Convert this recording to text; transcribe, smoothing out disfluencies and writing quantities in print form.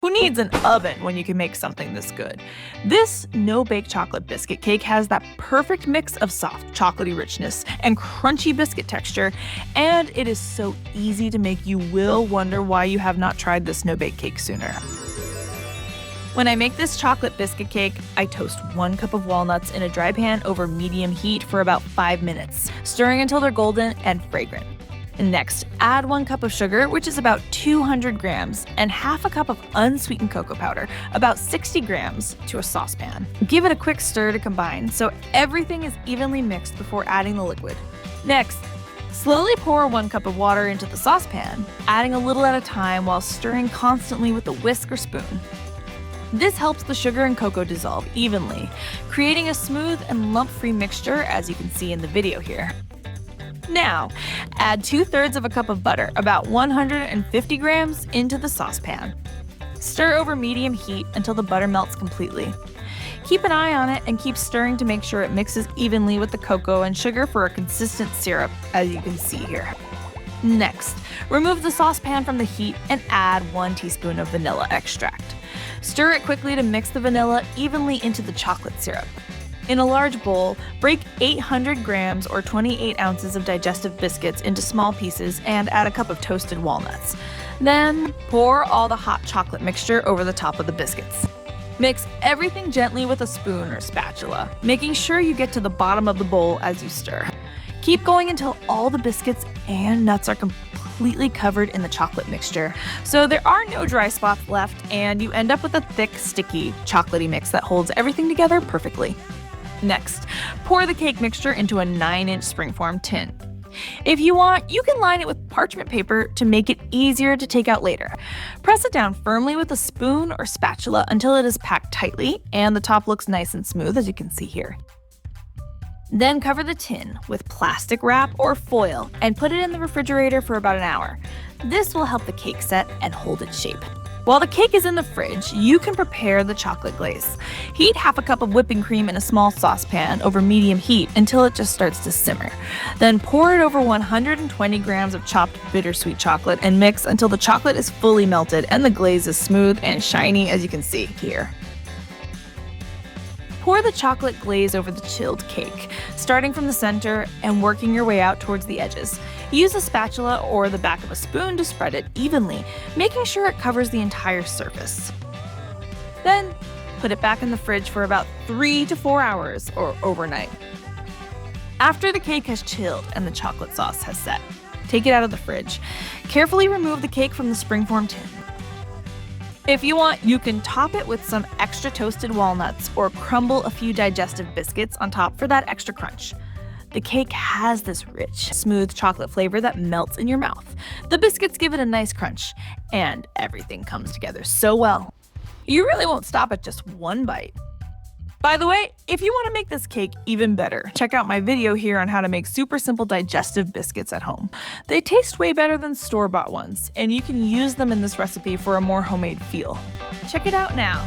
Who needs an oven when you can make something this good? This no-bake chocolate biscuit cake has that perfect mix of soft, chocolatey richness and crunchy biscuit texture, and it is so easy to make you will wonder why you have not tried this no-bake cake sooner. When I make this chocolate biscuit cake, I toast 1 cup of walnuts in a dry pan over medium heat for about 5 minutes, stirring until they're golden and fragrant. Next, add 1 cup of sugar, which is about 200 grams, and half a cup of unsweetened cocoa powder, about 60 grams, to a saucepan. Give it a quick stir to combine so everything is evenly mixed before adding the liquid. Next, slowly pour 1 cup of water into the saucepan, adding a little at a time while stirring constantly with a whisk or spoon. This helps the sugar and cocoa dissolve evenly, creating a smooth and lump-free mixture as you can see in the video here. Now, add 2/3 of a cup of butter, about 150 grams, into the saucepan. Stir over medium heat until the butter melts completely. Keep an eye on it and keep stirring to make sure it mixes evenly with the cocoa and sugar for a consistent syrup, as you can see here. Next, remove the saucepan from the heat and add 1 teaspoon of vanilla extract. Stir it quickly to mix the vanilla evenly into the chocolate syrup. In a large bowl, break 800 grams or 28 ounces of digestive biscuits into small pieces and add a cup of toasted walnuts. Then, pour all the hot chocolate mixture over the top of the biscuits. Mix everything gently with a spoon or spatula, making sure you get to the bottom of the bowl as you stir. Keep going until all the biscuits and nuts are completely covered in the chocolate mixture, so there are no dry spots left and you end up with a thick, sticky, chocolatey mix that holds everything together perfectly. Next, pour the cake mixture into a 9-inch springform tin. If you want, you can line it with parchment paper to make it easier to take out later. Press it down firmly with a spoon or spatula until it is packed tightly and the top looks nice and smooth, as you can see here. Then cover the tin with plastic wrap or foil and put it in the refrigerator for about an hour. This will help the cake set and hold its shape. While the cake is in the fridge, you can prepare the chocolate glaze. Heat half a cup of whipping cream in a small saucepan over medium heat until it just starts to simmer. Then pour it over 120 grams of chopped bittersweet chocolate and mix until the chocolate is fully melted and the glaze is smooth and shiny, as you can see here. Pour the chocolate glaze over the chilled cake, starting from the center and working your way out towards the edges. Use a spatula or the back of a spoon to spread it evenly, making sure it covers the entire surface. Then, put it back in the fridge for about 3 to 4 hours or overnight. After the cake has chilled and the chocolate sauce has set, take it out of the fridge. Carefully remove the cake from the springform tin. If you want, you can top it with some extra toasted walnuts or crumble a few digestive biscuits on top for that extra crunch. The cake has this rich, smooth chocolate flavor that melts in your mouth. The biscuits give it a nice crunch, and everything comes together so well. You really won't stop at just 1 bite. By the way, if you want to make this cake even better, check out my video here on how to make super simple digestive biscuits at home. They taste way better than store-bought ones, and you can use them in this recipe for a more homemade feel. Check it out now.